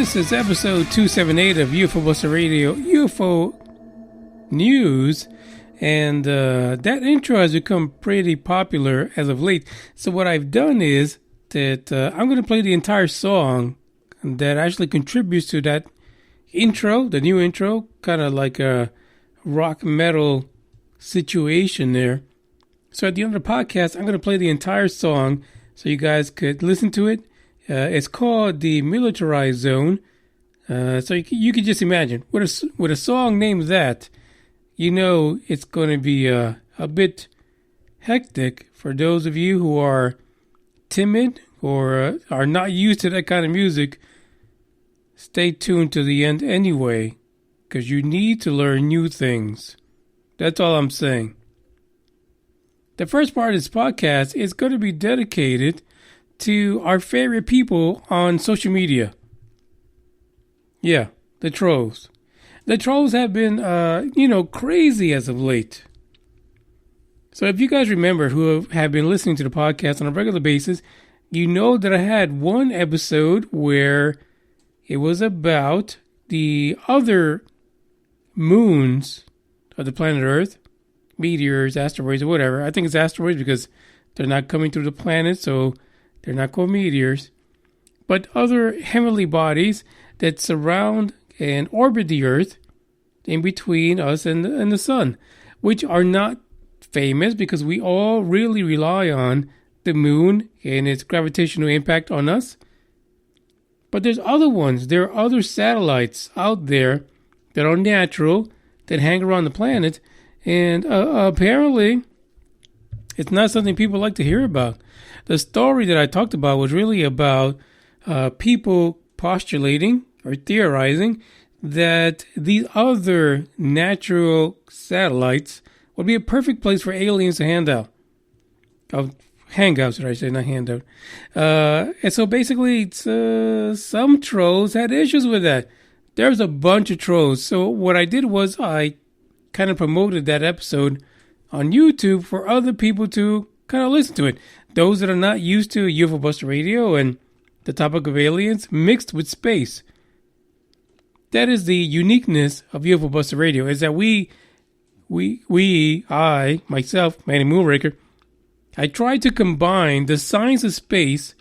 This is episode 278 of UFO Buster Radio UFO News, and that intro has become pretty popular as of late. So what I've done is that I'm going to play the entire song that actually contributes to that intro, the new intro, kind of like a rock metal situation there. So at the end of the podcast, I'm going to play the entire song so you guys could listen to it. It's called The Militarized Zone. So you can just imagine, with a song named that, you know it's going to be a bit hectic for those of you who are timid or are not used to that kind of music. Stay tuned to the end anyway, because you need to learn new things. That's all I'm saying. The first part of this podcast is going to be dedicated to our favorite people on social media. Yeah, the trolls. The trolls have been, crazy as of late. So if you guys remember who have been listening to the podcast on a regular basis, you know that I had one episode where it was about the other moons of the planet Earth, meteors, asteroids, or whatever. I think it's asteroids because they're not coming through the planet, so they're not called meteors. But other heavenly bodies that surround and orbit the Earth in between us and the sun, which are not famous because we all really rely on the moon and its gravitational impact on us. But there's other ones. There are other satellites out there that are natural, that hang around the planet, and apparently it's not something people like to hear about. The story that I talked about was really about people postulating or theorizing that these other natural satellites would be a perfect place for aliens to hang out, should I say, not handout. And so basically, some trolls had issues with that. There's a bunch of trolls. So what I did was I kind of promoted that episode on YouTube for other people to kind of listen to it. Those that are not used to UFO Buster Radio and the topic of aliens mixed with space. That is the uniqueness of UFO Buster Radio, is that I, myself, Manny Moonraker, I try to combine the science of space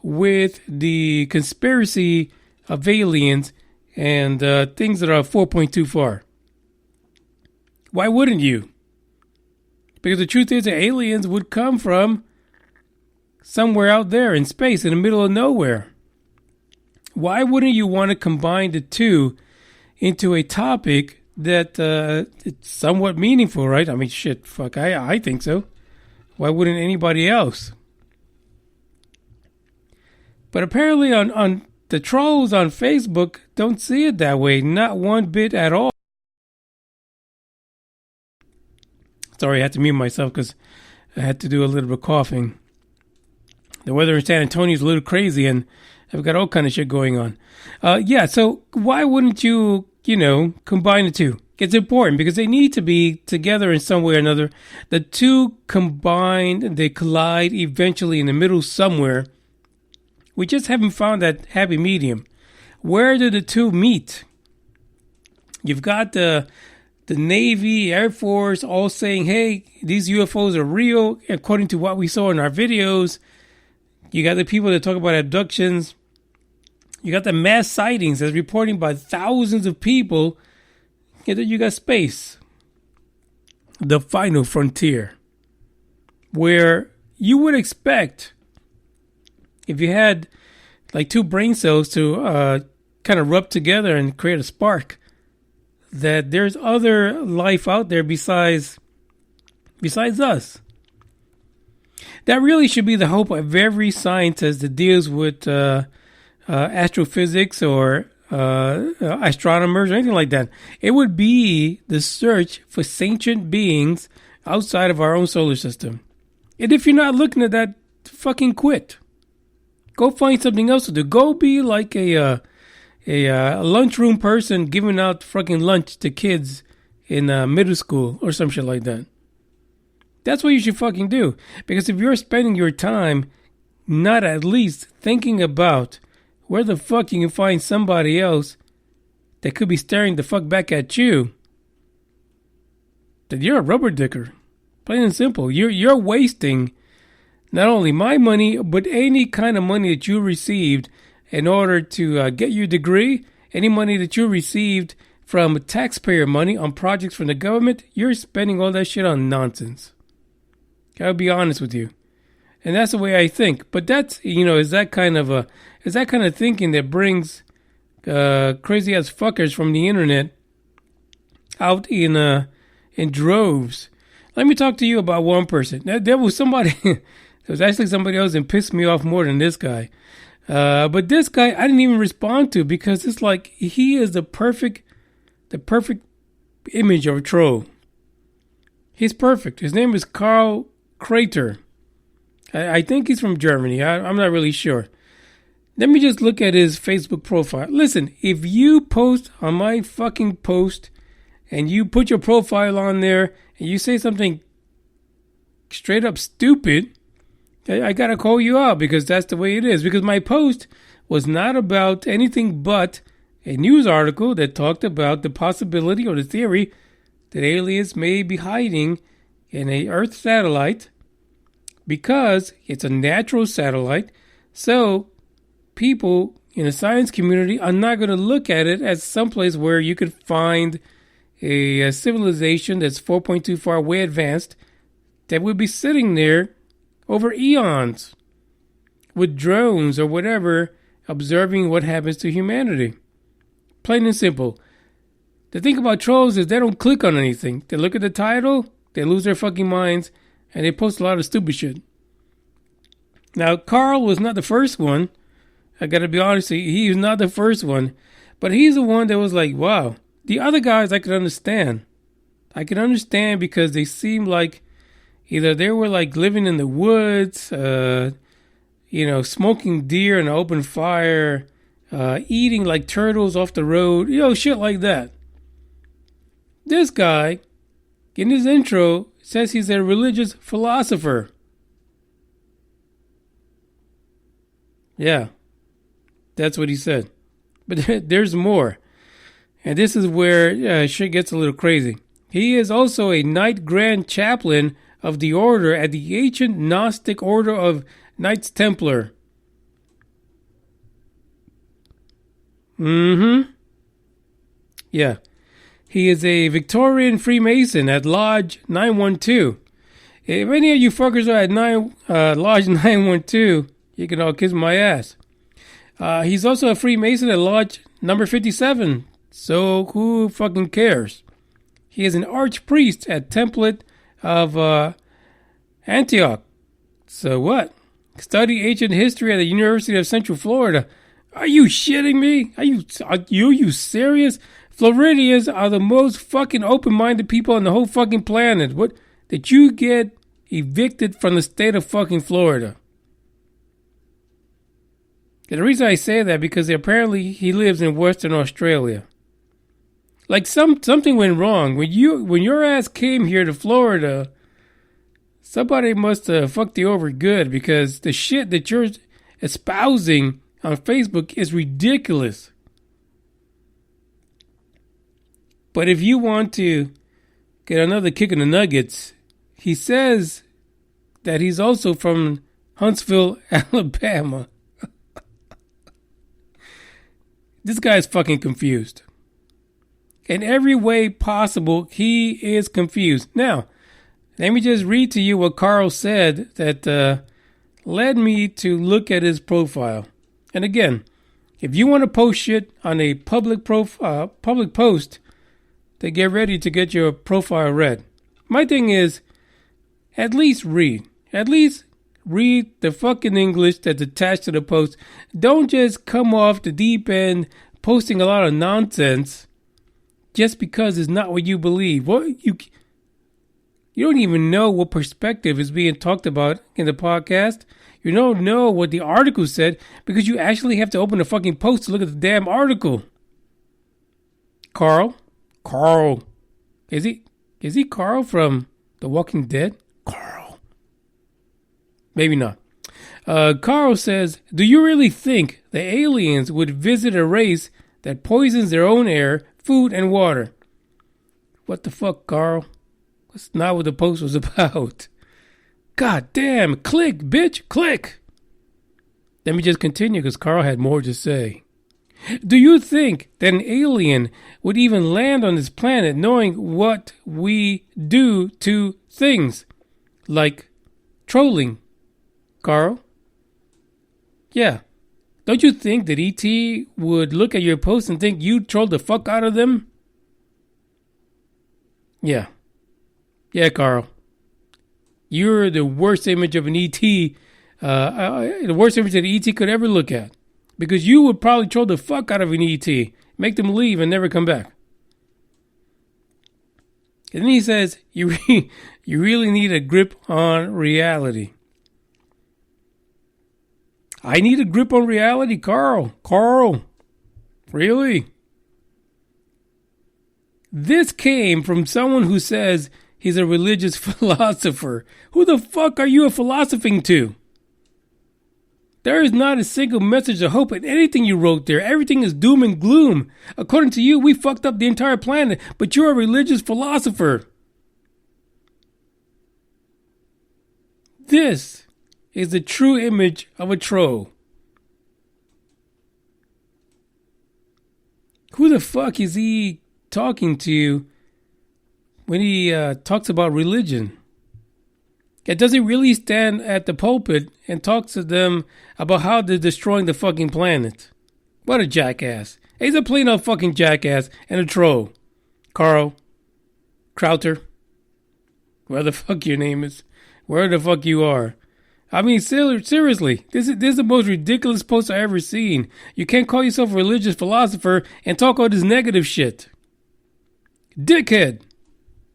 with the conspiracy of aliens and things that are 4.2 far. Why wouldn't you? Because the truth is that aliens would come from somewhere out there in space, in the middle of nowhere. Why wouldn't you want to combine the two into a topic that it's somewhat meaningful, right? I mean, shit, fuck, I think so. Why wouldn't anybody else? But apparently on the trolls on Facebook don't see it that way, not one bit at all. Sorry, I had to mute myself because I had to do a little bit of coughing. The weather in San Antonio is a little crazy, and I've got all kind of shit going on. So why wouldn't you, combine the two? It's important because they need to be together in some way or another. The two combine, they collide eventually in the middle somewhere. We just haven't found that happy medium. Where do the two meet? You've got the Navy, Air Force all saying, hey, these UFOs are real according to what we saw in our videos. You got the people that talk about abductions. You got the mass sightings as reporting by thousands of people. And then you got space. The final frontier. Where you would expect, if you had like two brain cells to kind of rub together and create a spark, that there's other life out there besides us. That really should be the hope of every scientist that deals with astrophysics or astronomers or anything like that. It would be the search for sentient beings outside of our own solar system. And if you're not looking at that, fucking quit. Go find something else to do. Go be like a lunchroom person giving out fucking lunch to kids in middle school or some shit like that. That's what you should fucking do. Because if you're spending your time not at least thinking about where the fuck you can find somebody else that could be staring the fuck back at you, then you're a rubber dicker. Plain and simple. You're wasting not only my money, but any kind of money that you received in order to get your degree, any money that you received from taxpayer money on projects from the government. You're spending all that shit on nonsense. Gotta be honest with you. And that's the way I think. But that's, is that kind of thinking that brings crazy ass fuckers from the internet out in droves. Let me talk to you about one person. There was somebody, there was actually somebody else that pissed me off more than this guy. But this guy I didn't even respond to because it's like he is the perfect image of a troll. He's perfect. His name is Carl Krater. I think he's from Germany. I'm not really sure. Let me just look at his Facebook profile. Listen, if you post on my fucking post and you put your profile on there and you say something straight up stupid, I gotta call you out because that's the way it is. Because my post was not about anything but a news article that talked about the possibility or the theory that aliens may be hiding in a Earth satellite because it's a natural satellite. So people in the science community are not going to look at it as someplace where you could find a civilization that's 4.2 far way advanced that would be sitting there over eons with drones or whatever observing what happens to humanity. Plain and simple. The thing about trolls is they don't click on anything. They look at the title, they lose their fucking minds, and they post a lot of stupid shit. Now, Carl was not the first one. I gotta be honest, he's not the first one. But he's the one that was like, wow. The other guys I could understand. I could understand because they seemed like either they were like living in the woods, smoking deer in an open fire, eating like turtles off the road, shit like that. This guy, in his intro, says he's a religious philosopher. Yeah, that's what he said. But there's more. And this is where shit gets a little crazy. He is also a Knight Grand Chaplain of the Order at the ancient Gnostic Order of Knights Templar. Yeah. He is a Victorian Freemason at Lodge 912. If any of you fuckers are at Lodge 912, you can all kiss my ass. He's also a Freemason at Lodge number 57. So who fucking cares? He is an archpriest at Template of Antioch. So what? Study ancient history at the University of Central Florida. Are you shitting me? Are you serious? Floridians are the most fucking open-minded people on the whole fucking planet. What? Did you get evicted from the state of fucking Florida? And the reason I say that because apparently he lives in Western Australia. Like something went wrong when your ass came here to Florida. Somebody must have fucked you over good because the shit that you're espousing on Facebook is ridiculous. But if you want to get another kick in the nuggets, he says that he's also from Huntsville, Alabama. This guy's fucking confused. In every way possible, he is confused. Now, let me just read to you what Carl said that led me to look at his profile. And again, if you want to post shit on a public post, then get ready to get your profile read. My thing is, at least read. At least read the fucking English that's attached to the post. Don't just come off the deep end posting a lot of nonsense just because it's not what you believe. You don't even know what perspective is being talked about in the podcast. You don't know what the article said because you actually have to open the fucking post to look at the damn article. Carl? Is he Carl from The Walking Dead? Carl. Maybe not. Carl says, do you really think the aliens would visit a race that poisons their own air, food, and water? What the fuck, Carl? That's not what the post was about. God damn, click, bitch, click. Let me just continue because Carl had more to say. Do you think that an alien would even land on this planet knowing what we do to things? Like trolling, Carl? Yeah. Don't you think that E.T. would look at your post and think you trolled the fuck out of them? Yeah. Yeah, Carl. You're the worst image of an E.T., the worst image that an E.T. could ever look at. Because you would probably troll the fuck out of an E.T., make them leave and never come back. And then he says, you really need a grip on reality. I need a grip on reality, Carl. Carl. Really? This came from someone who says he's a religious philosopher. Who the fuck are you philosophizing to? There is not a single message of hope in anything you wrote there. Everything is doom and gloom. According to you, we fucked up the entire planet, but you're a religious philosopher. This is the true image of a troll. Who the fuck is he talking to when he talks about religion? Does he really stand at the pulpit and talk to them about how they're destroying the fucking planet? What a jackass. He's a plain old fucking jackass and a troll. Carl. Crowther. Where the fuck your name is. Where the fuck you are. I mean, seriously. This is the most ridiculous post I've ever seen. You can't call yourself a religious philosopher and talk all this negative shit. Dickhead.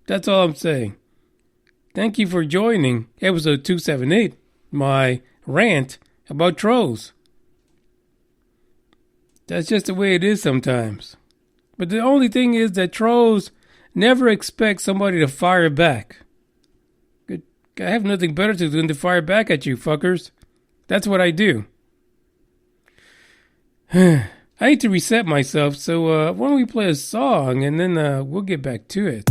That's all I'm saying. Thank you for joining episode 278, my rant about trolls. That's just the way it is sometimes. But the only thing is that trolls never expect somebody to fire back. I have nothing better to do than to fire back at you, fuckers. That's what I do. I need to reset myself, so why don't we play a song and then we'll get back to it.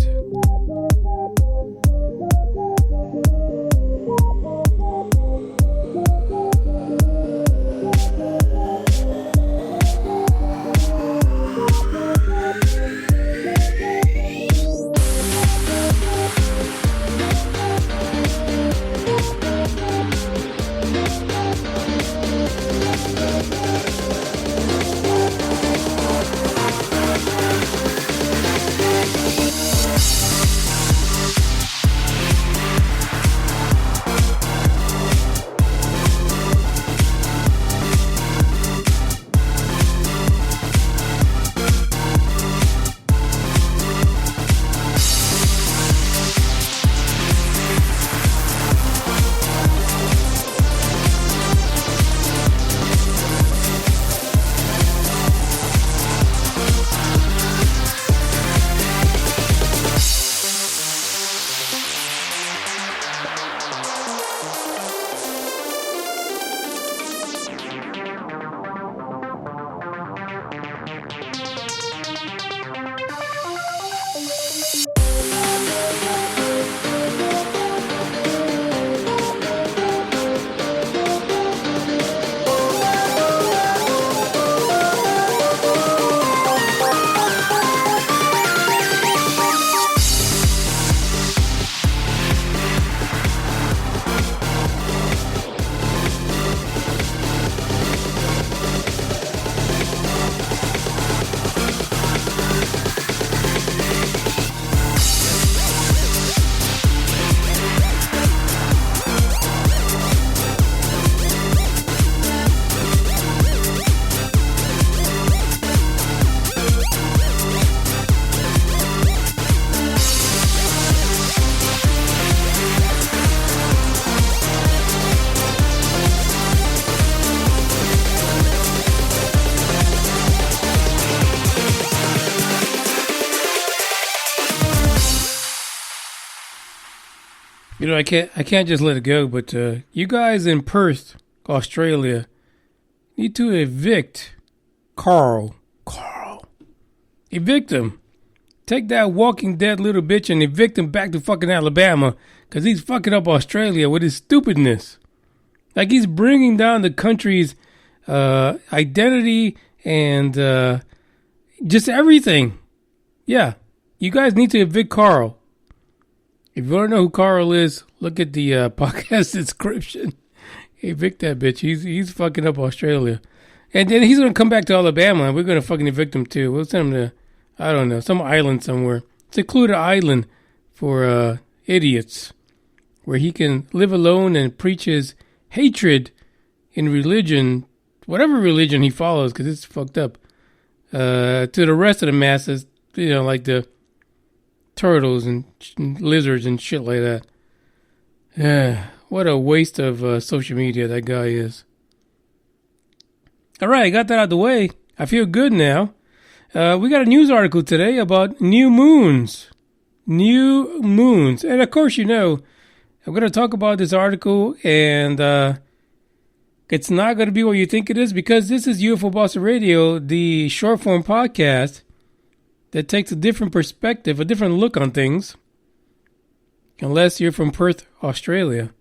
You know, I can't just let it go, but you guys in Perth, Australia. Need to evict Carl. Evict him. Take that Walking Dead little bitch and evict him back to fucking Alabama. Because he's fucking up Australia with his stupidness. Like he's bringing down the country's identity and just everything. Yeah. You guys need to evict Carl. If you want to know who Carl is, look at the podcast description. Evict that bitch. He's fucking up Australia. And then he's going to come back to Alabama and we're going to fucking evict him too. We'll send him to, I don't know, some island somewhere. Secluded island for idiots. Where he can live alone and preach his hatred in religion, whatever religion he follows, because it's fucked up, to the rest of the masses, you know, like the turtles and lizards and shit like that. Yeah, what a waste of social media that guy is. All right, I got that out of the way. I feel good now. We got a news article today about new moons. New moons. And of course, you know, I'm going to talk about this article, and it's not going to be what you think it is, because this is UFO Bossa Radio, the short-form podcast that takes a different perspective, a different look on things, unless you're from Perth, Australia,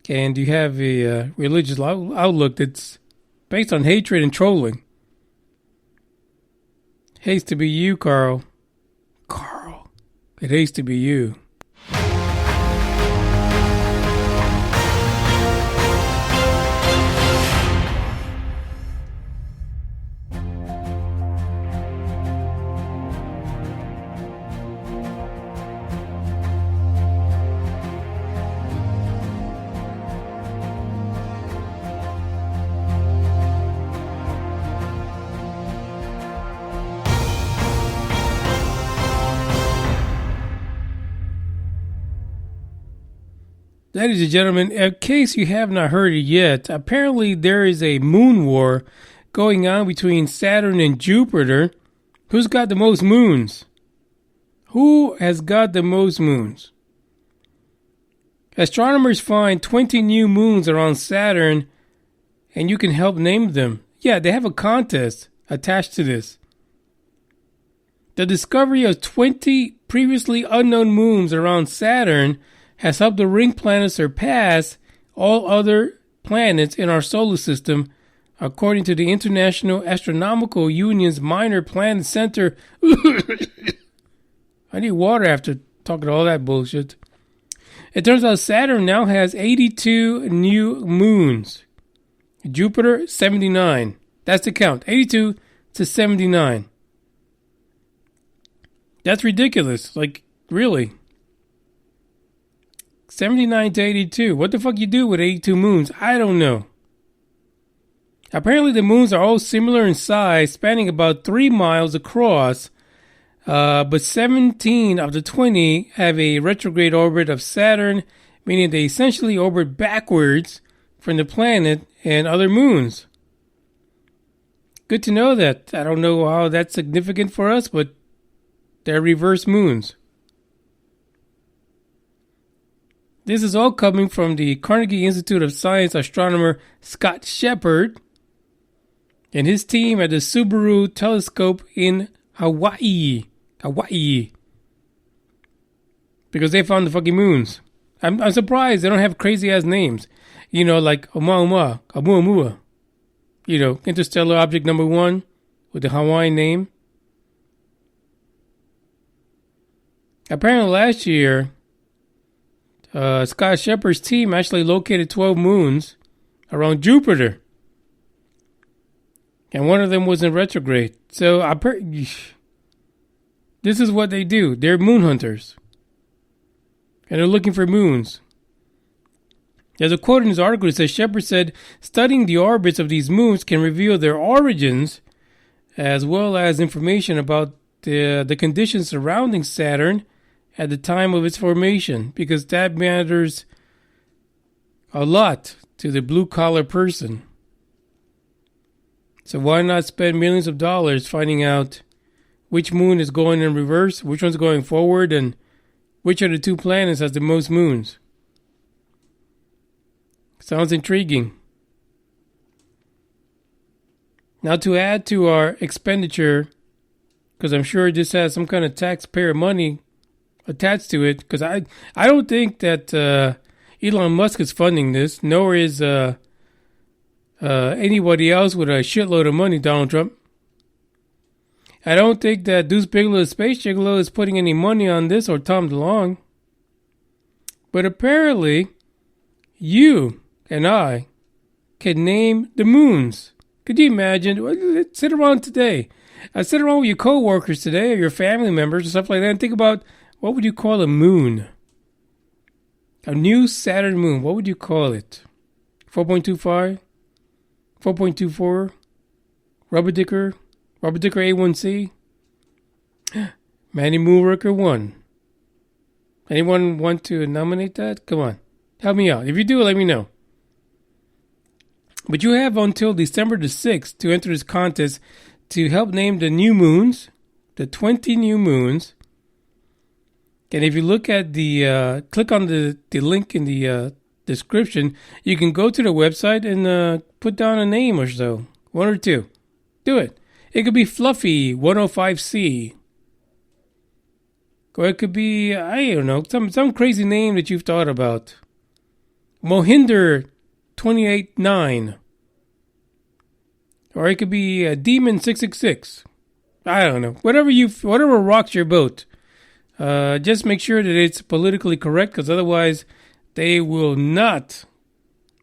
and you have a religious outlook that's based on hatred and trolling. Hates to be you, Carl. It hates to be you. Ladies and gentlemen, in case you have not heard it yet, apparently there is a moon war going on between Saturn and Jupiter. Who's got the most moons? Who has got the most moons? Astronomers find 20 new moons around Saturn, and you can help name them. Yeah, they have a contest attached to this. The discovery of 20 previously unknown moons around Saturn has helped the ring planet surpass all other planets in our solar system, according to the International Astronomical Union's Minor Planet Center. I need water after talking all that bullshit. It turns out Saturn now has 82 new moons. Jupiter, 79. That's the count. 82 to 79. That's ridiculous. Like, really. 79 to 82. What the fuck you do with 82 moons? I don't know. Apparently the moons are all similar in size, spanning about 3 miles across, but 17 of the 20 have a retrograde orbit of Saturn, meaning they essentially orbit backwards from the planet and other moons. Good to know that. I don't know how that's significant for us, but they're reverse moons. This is all coming from the Carnegie Institute of Science astronomer Scott Sheppard and his team at the Subaru telescope in Hawaii. Because they found the fucking moons. I'm surprised they don't have crazy ass names. You know, like Oumuamua. You know, interstellar object number 1 with the Hawaiian name. Apparently last year, Scott Sheppard's team actually located 12 moons around Jupiter. And one of them was in retrograde. So this is what they do. They're moon hunters. And they're looking for moons. There's a quote in his article that says, Sheppard said, studying the orbits of these moons can reveal their origins as well as information about the conditions surrounding Saturn at the time of its formation, because that matters a lot to the blue-collar person. So why not spend millions of dollars finding out which moon is going in reverse, which one's going forward, and which of the two planets has the most moons? Sounds intriguing. Now, to add to our expenditure, because I'm sure this has some kind of taxpayer money attached to it, because I don't think that Elon Musk is funding this, nor is anybody else with a shitload of money, Donald Trump. I don't think that Deuce Bigelow, Space Gigolo, is putting any money on this, or Tom DeLonge. But apparently, you and I can name the moons. Could you imagine? Sit around today. Sit around with your co-workers today, or your family members, or stuff like that, and think about, what would you call a moon? A new Saturn moon. What would you call it? 4.25? 4.24? Rubber Dicker A1C? Manny Moonworker 1. Anyone want to nominate that? Come on. Help me out. If you do, let me know. But you have until December the 6th to enter this contest to help name the new moons, the 20 new moons. And if you look at the, click on the link in the description, you can go to the website and put down a name or so. One or two. Do it. It could be Fluffy 105C. Or it could be, I don't know, some crazy name that you've thought about. Mohinder 28-9. Or it could be Demon 666. I don't know. Whatever rocks your boat. Just make sure that it's politically correct, because otherwise they will not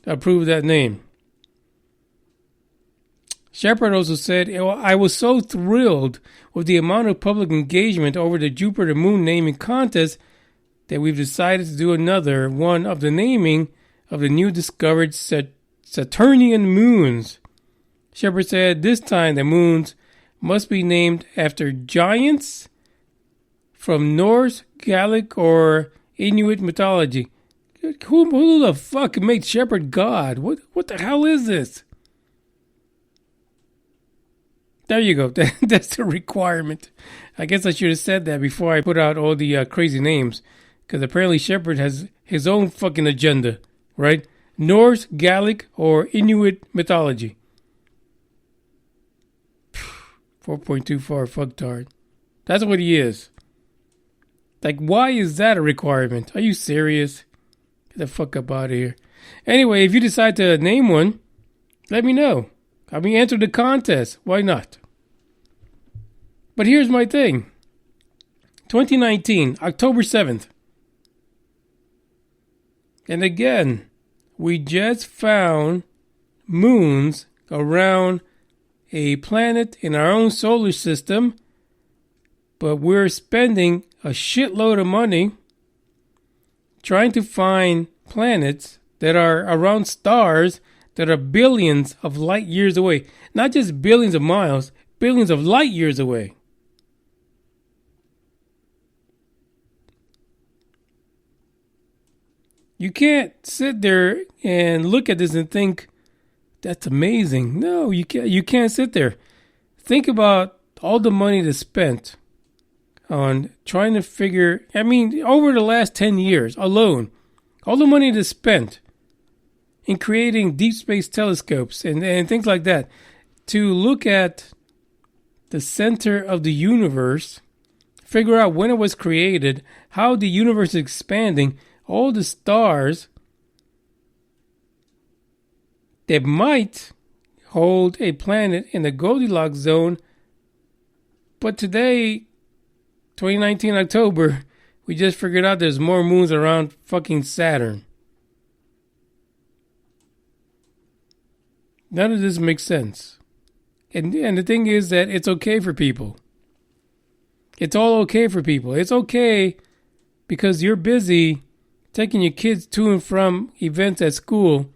approve that name. Sheppard also said, I was so thrilled with the amount of public engagement over the Jupiter Moon naming contest that we've decided to do another one of the naming of the new discovered Saturnian moons. Sheppard said this time the moons must be named after giants from Norse, Gaelic, or Inuit mythology. Who the fuck made Sheppard God? What the hell is this? There you go. That's the requirement. I guess I should have said that before I put out all the crazy names. Because apparently Sheppard has his own fucking agenda, right? Norse, Gaelic, or Inuit mythology. 4.24 fucktard. That's what he is. Like, why is that a requirement? Are you serious? Get the fuck up out of here. Anyway, if you decide to name one, let me know. I mean, enter the contest. Why not? But here's my thing. 2019, October 7th. And again, we just found moons around a planet in our own solar system, but we're spending a shitload of money trying to find planets that are around stars that are billions of light years away. Not just billions of miles, billions of light years away. You can't sit there and look at this and think, that's amazing. No, you can't sit there. Think about all the money that's spent on trying to figure, over the last 10 years alone, all the money that's spent in creating deep space telescopes and things like that to look at the center of the universe, figure out when it was created, how the universe is expanding, all the stars that might hold a planet in the Goldilocks zone. But today, 2019 October, we just figured out there's more moons around fucking Saturn. None of this makes sense. And the thing is that it's okay for people. It's all okay for people. It's okay because you're busy taking your kids to and from events at school,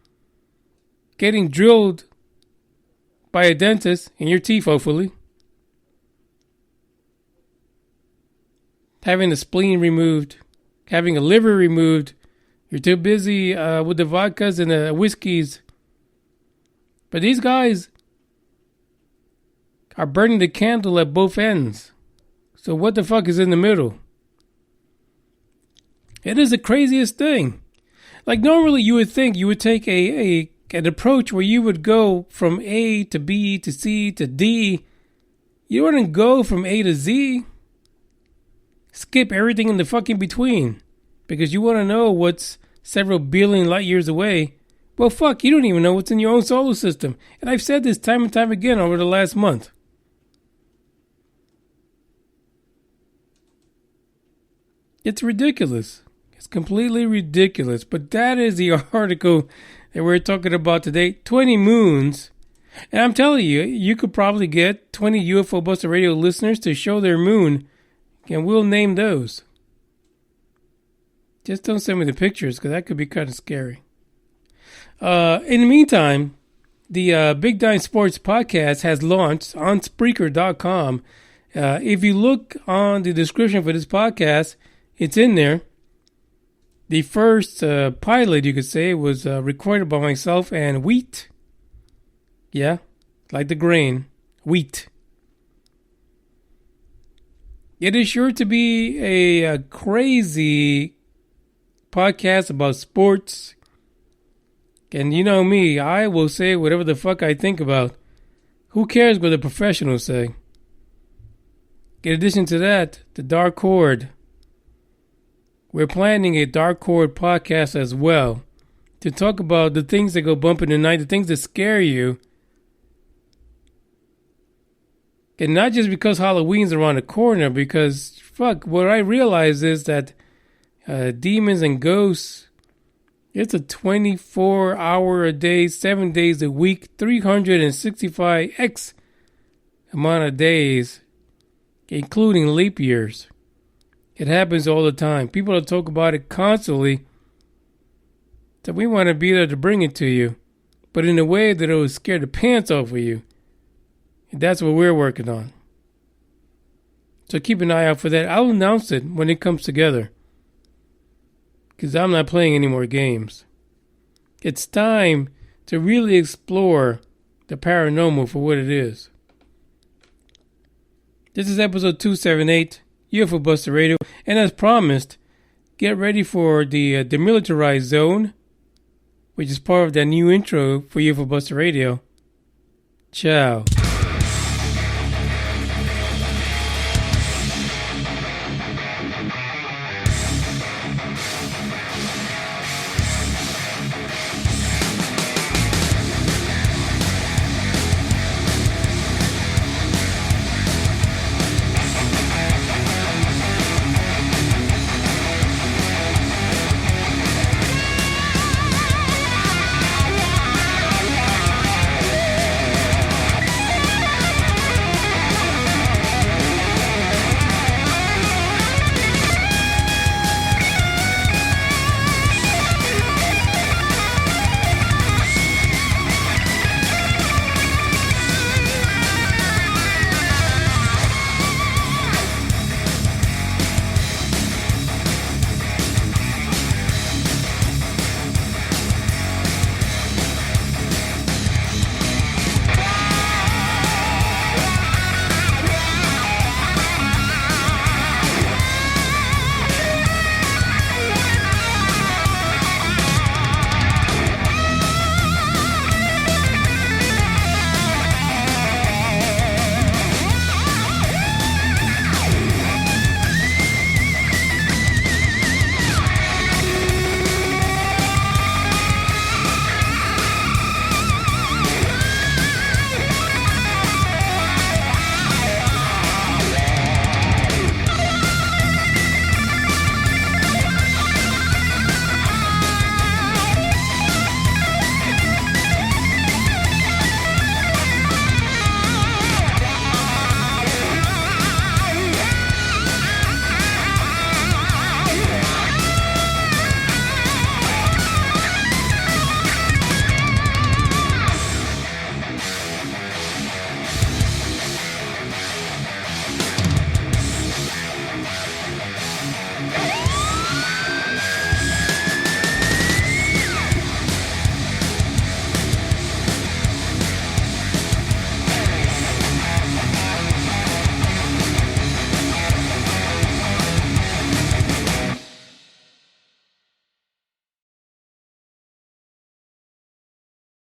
getting drilled by a dentist in your teeth, hopefully, having a spleen removed, having a liver removed. You're too busy with the vodkas and the whiskeys. But these guys are burning the candle at both ends. So what the fuck is in the middle? It is the craziest thing. Like normally you would think you would take an approach where you would go from A to B to C to D. You wouldn't go from A to Z. Skip everything in the fucking between. Because you want to know what's several billion light years away. Well, fuck, you don't even know what's in your own solar system. And I've said this time and time again over the last month. It's ridiculous. It's completely ridiculous. But that is the article that we're talking about today. 20 moons. And I'm telling you, you could probably get 20 UFO Buster Radio listeners to show their moon. And we'll name those. Just don't send me the pictures, because that could be kind of scary. In the meantime, the Big Dime Sports Podcast has launched on Spreaker.com. If you look on the description for this podcast, it's in there. The first pilot, you could say, was recorded by myself and wheat. Yeah, like the grain, wheat. It is sure to be a crazy podcast about sports. And you know me, I will say whatever the fuck I think about. Who cares what the professionals say? In addition to that, the Dark Horde. We're planning a Dark Horde podcast as well. To talk about the things that go bump in the night, the things that scare you. And not just because Halloween's around the corner, because, fuck, what I realize is that demons and ghosts, it's a 24-hour a day, 7 days a week, 365 X amount of days, including leap years. It happens all the time. People talk about it constantly. So we want to be there to bring it to you, but in a way that it will scare the pants off of you. And that's what we're working on. So keep an eye out for that. I'll announce it when it comes together. Because I'm not playing any more games. It's time to really explore the paranormal for what it is. This is episode 278, UFO Buster Radio. And as promised, get ready for the demilitarized zone, which is part of that new intro for UFO Buster Radio. Ciao.